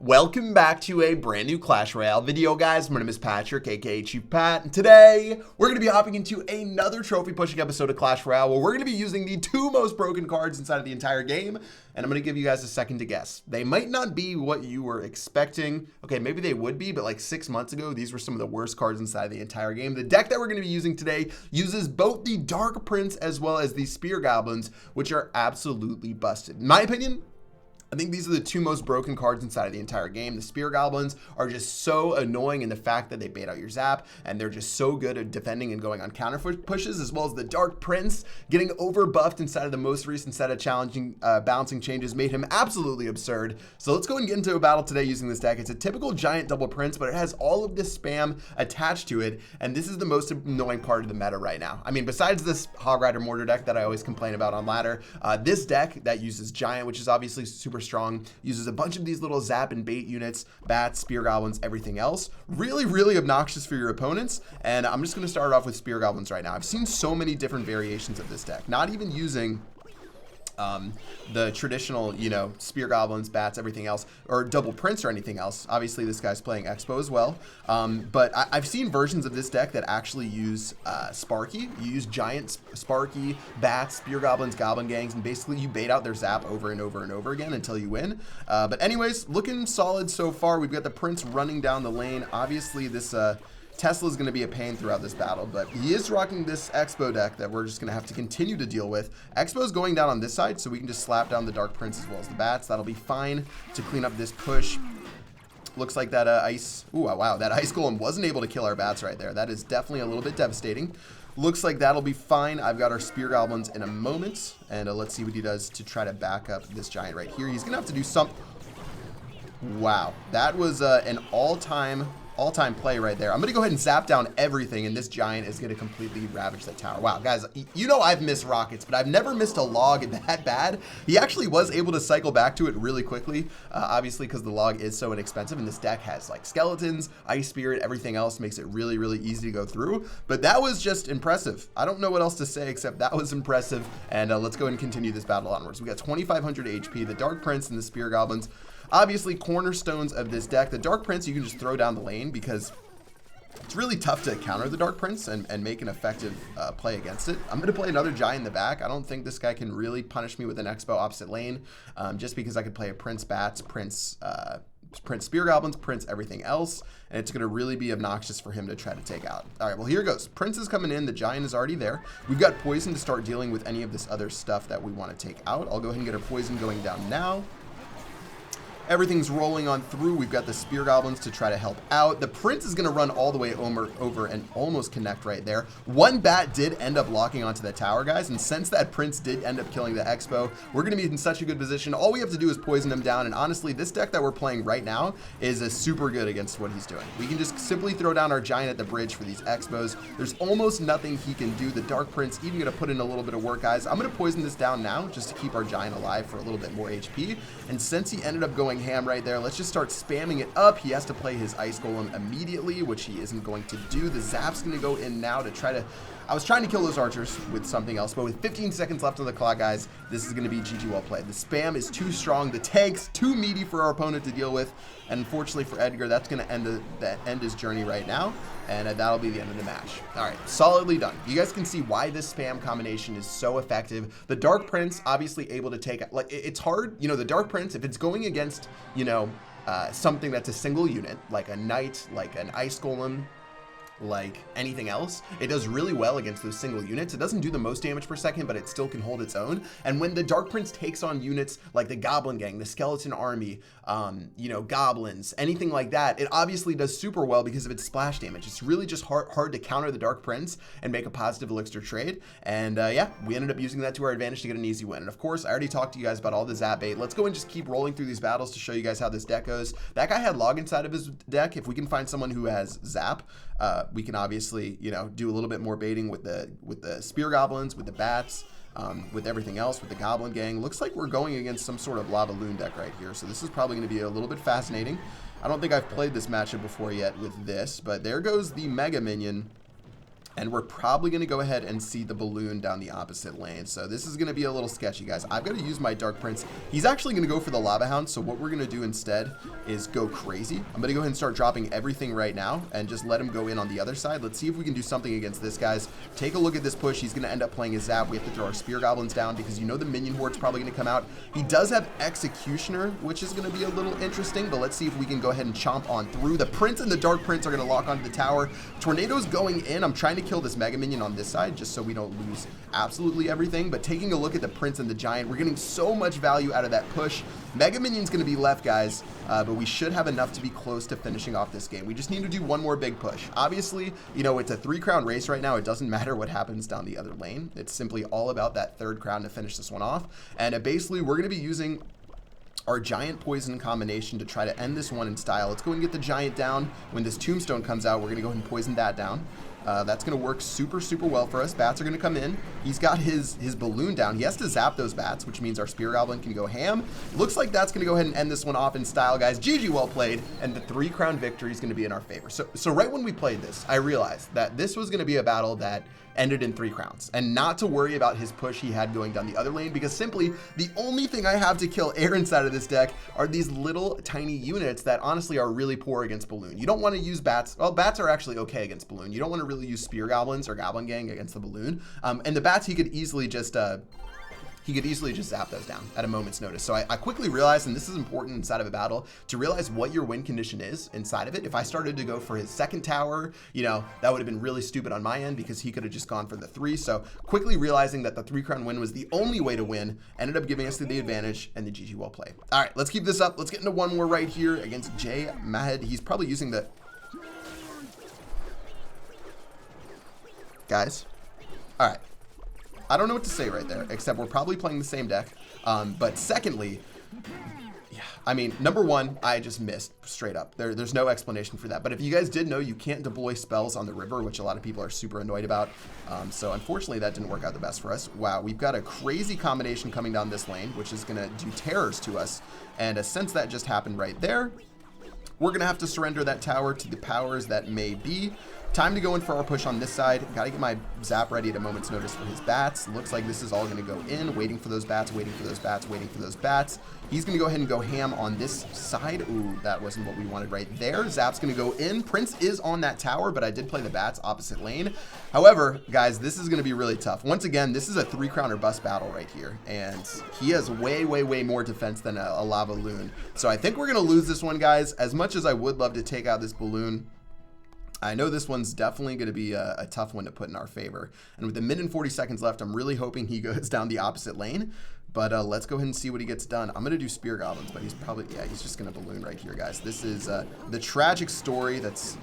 Welcome back to a brand new Clash Royale video, guys. My name is Patrick, aka Chief Pat, and today we're going to be hopping into another trophy pushing episode of Clash Royale where we're going to be using the two most broken cards inside of the entire game, and I'm going to give you guys a second to guess. They might not be what you were expecting. Okay, maybe they would be, but like 6 months ago, these were some of the worst cards inside of the entire game. The deck that we're going to be using today uses both the Dark Prince as well as the Spear Goblins, which are absolutely busted. In my opinion, I think these are the two most broken cards inside of the entire game. The Spear Goblins are just so annoying in the fact that they bait out your zap, and they're just so good at defending and going on counter pushes, as well as the Dark Prince getting over buffed inside of the most recent set of challenging balancing changes made him absolutely absurd. So let's go and get into a battle today using this deck. It's a typical giant double Prince, but it has all of this spam attached to it, and this is the most annoying part of the meta right now. I mean, besides this Hog Rider Mortar deck that I always complain about on ladder, this deck that uses Giant, which is obviously super strong, uses a bunch of these little zap and bait units, bats, spear goblins, everything else. Really obnoxious for your opponents, and I'm just going to start off with spear goblins right now. I've seen so many different variations of this deck, not even using the traditional, spear goblins, bats, everything else, or double Prince or anything else. Obviously this guy's playing Expo as well, but I've seen versions of this deck that actually use Sparky. You use giant Sparky, bats, spear goblins, goblin gangs, and basically you bait out their zap over and over and over again until you win. But anyways, looking solid so far. We've got the Prince running down the lane. Obviously this Tesla is going to be a pain throughout this battle, but he is rocking this Expo deck that we're just going to have to continue to deal with. Expo is going down on this side, so we can just slap down the Dark Prince as well as the bats. That'll be fine to clean up this push. Looks like that ice... Ooh, wow, that ice golem wasn't able to kill our bats right there. That is definitely a little bit devastating. Looks like that'll be fine. I've got our spear goblins in a moment, and let's see what he does to try to back up this giant right here. He's going to have to do something... Wow, that was an all-time play right there. I'm going to go ahead and zap down everything, and this giant is going to completely ravage that tower. Wow, guys, you know I've missed rockets, but I've never missed a log that bad. He actually was able to cycle back to it really quickly, obviously because the log is so inexpensive, and this deck has like skeletons, ice spirit, everything else makes it really easy to go through. But that was just impressive. I don't know what else to say except that was impressive, and let's go ahead and continue this battle onwards. We got 2,500 HP, the Dark Prince and the Spear Goblins. Obviously, cornerstones of this deck. The Dark Prince, you can just throw down the lane because it's really tough to counter the Dark Prince and make an effective play against it. I'm going to play another Giant in the back. I don't think this guy can really punish me with an Expo opposite lane, just because I could play a Prince Bats, Prince Spear Goblins, Prince everything else, and it's going to really be obnoxious for him to try to take out. All right, well, here goes. Prince is coming in. The Giant is already there. We've got Poison to start dealing with any of this other stuff that we want to take out. I'll go ahead and get our Poison going down now. Everything's rolling on through. We've got the Spear Goblins to try to help out. The Prince is going to run all the way over and almost connect right there. One bat did end up locking onto the tower, guys, and since that Prince did end up killing the Expo, we're going to be in such a good position. All we have to do is poison him down, and honestly, this deck that we're playing right now is super good against what he's doing. We can just simply throw down our Giant at the bridge for these Expos. There's almost nothing he can do. The Dark Prince even going to put in a little bit of work, guys. I'm going to poison this down now just to keep our Giant alive for a little bit more HP, and since he ended up going ham right there, let's just start spamming it up. He has to play his Ice Golem immediately, which he isn't going to do. The Zap's going to go in now to try to... I was trying to kill those archers with something else, but with 15 seconds left on the clock, guys, this is going to be GG well played. The spam is too strong. The tank's too meaty for our opponent to deal with, and unfortunately for Edgar, that's going to end his journey right now, and that'll be the end of the match. All right, solidly done. You guys can see why this spam combination is so effective. The Dark Prince obviously able to take... Like, it's hard, the Dark Prince, if it's going against, something that's a single unit, like a Knight, like an Ice Golem, like anything else, it does really well against those single units. It doesn't do the most damage per second, but it still can hold its own. And when the Dark Prince takes on units like the Goblin Gang, the Skeleton Army, goblins, anything like that, it obviously does super well because of its splash damage. It's really just hard to counter the Dark Prince and make a positive elixir trade. And yeah, we ended up using that to our advantage to get an easy win. And of course, I already talked to you guys about all the zap bait. Let's go and just keep rolling through these battles to show you guys how this deck goes. That guy had log inside of his deck. If we can find someone who has zap, we can obviously, do a little bit more baiting with the Spear Goblins, with the bats, with everything else, with the Goblin Gang. Looks like we're going against some sort of Lavaloon deck right here, so this is probably going to be a little bit fascinating. I don't think I've played this matchup before yet with this, but there goes the Mega Minion And we're probably going to go ahead and see the balloon down the opposite lane. So this is going to be a little sketchy, guys. I've got to use my Dark Prince. He's actually going to go for the Lava Hound. So what we're going to do instead is go crazy. I'm going to go ahead and start dropping everything right now and just let him go in on the other side. Let's see if we can do something against this, guys. Take a look at this push. He's going to end up playing his Zap. We have to throw our Spear Goblins down because you know the Minion Horde's probably going to come out. He does have Executioner, which is going to be a little interesting. But let's see if we can go ahead and chomp on through. The Prince and the Dark Prince are going to lock onto the tower. Tornado's going in. I'm trying to kill this Mega Minion on this side just so we don't lose absolutely everything. But taking a look at the Prince and the Giant, we're getting so much value out of that push. Mega Minion's going to be left, guys, but we should have enough to be close to finishing off this game. We just need to do one more big push. Obviously, you know, it's a 3-crown race right now. It doesn't matter what happens down the other lane. It's simply all about that 3rd crown to finish this one off. And basically, we're going to be using our Giant Poison combination to try to end this one in style. Let's go and get the Giant down. When this Tombstone comes out, we're going to go ahead and poison that down. That's going to work super well for us. Bats are going to come in. He's got his balloon down. He has to zap those bats, which means our Spear Goblin can go ham. Looks like that's going to go ahead and end this one off in style, guys. GG, well played. And the 3-crown victory is going to be in our favor. So right when we played this, I realized that this was going to be a battle that ended in 3 crowns, and not to worry about his push he had going down the other lane, because simply the only thing I have to kill air inside of this deck are these little tiny units that honestly are really poor against Balloon. You don't want to use bats. Well, bats are actually okay against Balloon. You don't want to really use Spear Goblins or Goblin Gang against the Balloon. And the bats, he could easily just zap those down at a moment's notice. So I quickly realized, and this is important inside of a battle, to realize what your win condition is inside of it. If I started to go for his 2nd tower, you know, that would have been really stupid on my end because he could have just gone for the 3. So quickly realizing that the 3-crown win was the only way to win, ended up giving us the advantage, and the GG well played. All right, let's keep this up. Let's get into one more right here against Jay Mahed. He's probably using the... Guys. All right. I don't know what to say right there, except we're probably playing the same deck. But secondly, yeah, I mean, number one, I just missed straight up. There's no explanation for that. But if you guys did know, you can't deploy spells on the river, which a lot of people are super annoyed about. So unfortunately, that didn't work out the best for us. Wow, we've got a crazy combination coming down this lane, which is going to do terrors to us. And since that just happened right there, we're going to have to surrender that tower to the powers that may be. Time to go in for our push on this side. Got to get my Zap ready at a moment's notice for his bats. Looks like this is all going to go in. Waiting for those bats, waiting for those bats, waiting for those bats. He's going to go ahead and go ham on this side. Ooh, that wasn't what we wanted right there. Zap's going to go in. Prince is on that tower, but I did play the bats opposite lane. However, guys, this is going to be really tough. Once again, this is a 3-crown or bust battle right here. And he has way more defense than a Lavaloon. So I think we're going to lose this one, guys. As much as I would love to take out this Balloon, I know this one's definitely going to be a tough one to put in our favor. And with a minute and 40 seconds left, I'm really hoping he goes down the opposite lane. But let's go ahead and see what he gets done. I'm going to do Spear Goblins, but he's probably, yeah, he's just going to Balloon right here, guys. This is the tragic story that's,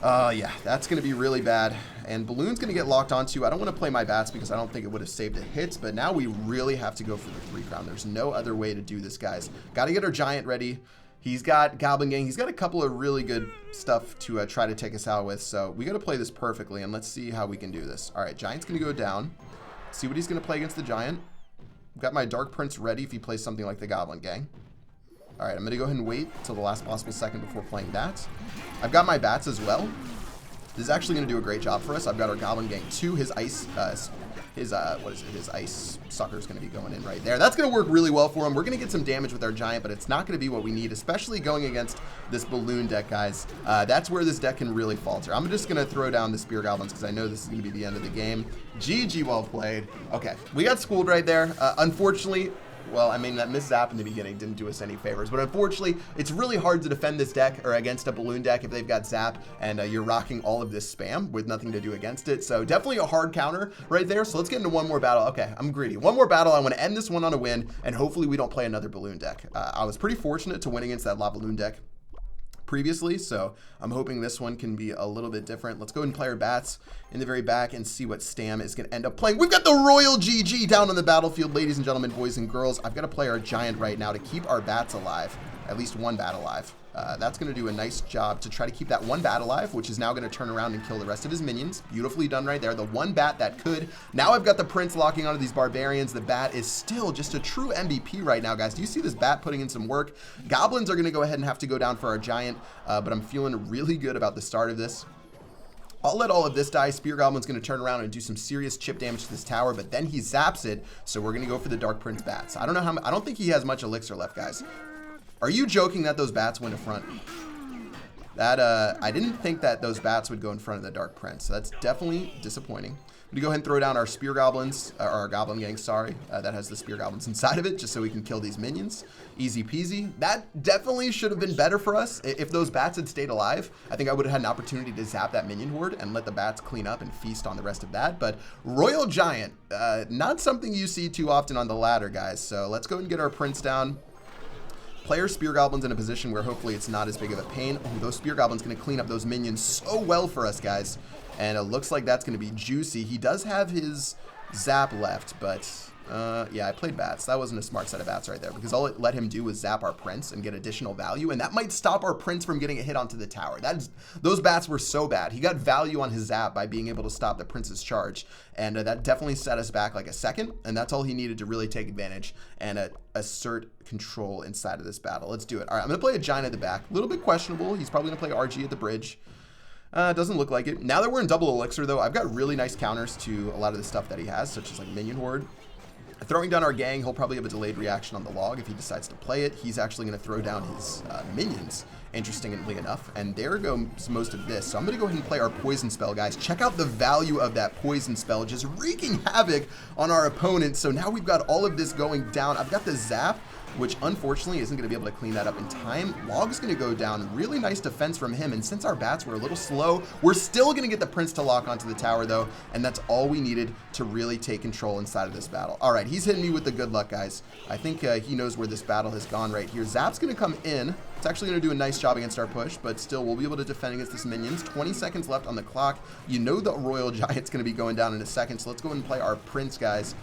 yeah, that's going to be really bad. And Balloon's going to get locked onto. I don't want to play my bats because I don't think it would have saved the hits, but now we really have to go for the 3-crown. There's no other way to do this, guys. Got to get our Giant ready. He's got Goblin Gang. He's got a couple of really good stuff to try to take us out with. So we got to play this perfectly, and let's see how we can do this. All right, Giant's going to go down. See what he's going to play against the Giant. I've got my Dark Prince ready if he plays something like the Goblin Gang. All right, I'm going to go ahead and wait till the last possible second before playing that. I've got my bats as well. This is actually going to do a great job for us. I've got our Goblin Gang 2. His ice... His ice sucker is going to be going in right there. That's going to work really well for him. We're going to get some damage with our Giant, but it's not going to be what we need, especially going against this Balloon deck, guys. That's where this deck can really falter. I'm just going to throw down the Spear Goblins because I know this is going to be the end of the game. GG, well played. Okay, we got schooled right there. Unfortunately, well, I mean, that missed Zap in the beginning didn't do us any favors, but unfortunately, it's really hard to defend this deck or against a Balloon deck if they've got Zap and you're rocking all of this spam with nothing to do against it. So definitely a hard counter right there. So let's get into one more battle. Okay, I'm greedy. One more battle. I want to end this one on a win, and hopefully we don't play another Balloon deck. I was pretty fortunate to win against that Lavaloon deck previously, so I'm hoping this one can be a little bit different. Let's go ahead and play our bats in the very back and see what Stam is going to end up playing. We've got the Royal GG down on the battlefield, ladies and gentlemen, boys and girls. I've got to play our Giant right now to keep our bats alive, at least one bat alive. That's going to do a nice job to try to keep that one bat alive, which is now going to turn around and kill the rest of his minions. Beautifully done right there. The one bat that could. Now I've got the Prince locking onto these Barbarians. The bat is still just a true MVP right now, guys. Do you see this bat putting in some work? Goblins are going to go ahead and have to go down for our Giant, but I'm feeling really good about the start of this. I'll let all of this die. Spear Goblin's going to turn around and do some serious chip damage to this tower, but then he zaps it, so we're going to go for the Dark Prince bats. I don't know how I don't think he has much elixir left, guys. Are you joking that those bats went in front? That, I didn't think that those bats would go in front of the Dark Prince, so that's definitely disappointing. I'm going to go ahead and throw down our Spear Goblins, or our Goblin Gang, sorry, that has the Spear Goblins inside of it, just so we can kill these minions. Easy peasy. That definitely should have been better for us. If those bats had stayed alive, I think I would have had an opportunity to zap that minion horde and let the bats clean up and feast on the rest of that. But Royal Giant, not something you see too often on the ladder, guys. So let's go and get our Prince down. Player Spear Goblins in a position where hopefully it's not as big of a pain. Ooh, those Spear Goblins going to clean up those minions so well for us, guys. And it looks like that's going to be juicy. He does have his zap left, but yeah, I played bats. That wasn't a smart set of bats right there, because all it let him do was zap our Prince and get additional value, and that might stop our Prince from getting a hit onto the tower. Those bats were so bad. He got value on his zap by being able to stop the Prince's charge, and that definitely set us back like a second, and that's all he needed to really take advantage and assert control inside of this battle. Let's do it. All right, I'm going to play a Giant at the back. A little bit questionable. He's probably going to play RG at the bridge. Doesn't look like it. Now that we're in double elixir, though, I've got really nice counters to a lot of the stuff that he has, such as like Minion Horde. Throwing down our gang, he'll probably have a delayed reaction on the log if he decides to play it. He's actually going to throw down his minions, interestingly enough, and there goes most of this. So I'm going to go ahead and play our poison spell, guys. Check out the value of that poison spell, just wreaking havoc on our opponent. So now we've got all of this going down. I've got the zap, which unfortunately isn't going to be able to clean that up in time. Log's going to go down. Really nice defense from him, and since our bats were a little slow, we're still going to get the Prince to lock onto the tower, though, and that's all we needed to really take control inside of this battle. All right, he's hitting me with the good luck, guys. I think he knows where this battle has gone right here. Zap's going to come in. It's actually going to do a nice job against our push, but still, we'll be able to defend against this minions. 20 seconds left on the clock. You know the Royal Giant's going to be going down in a second, so let's go ahead and play our Prince, guys.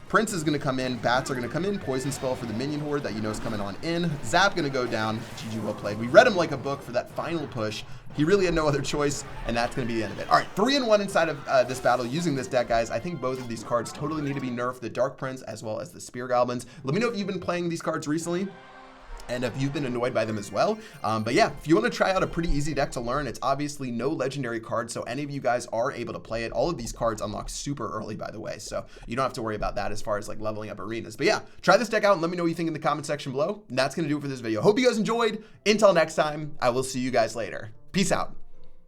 Prince is going to come in, bats are going to come in, poison spell for the minion horde that you know is coming on in. Zap going to go down. GG, well played. We read him like a book for that final push. He really had no other choice, and that's going to be the end of it. All right, 3-1 inside of this battle using this deck, guys. I think both of these cards totally need to be nerfed, the Dark Prince as well as the Spear Goblins. Let me know if you've been playing these cards recently, and if you've been annoyed by them as well. But yeah, if you want to try out a pretty easy deck to learn, it's obviously no legendary cards, so any of you guys are able to play it. All of these cards unlock super early, by the way, so you don't have to worry about that as far as like leveling up arenas. But yeah, try this deck out and let me know what you think in the comment section below. And that's going to do it for this video. Hope you guys enjoyed. Until next time, I will see you guys later. Peace out.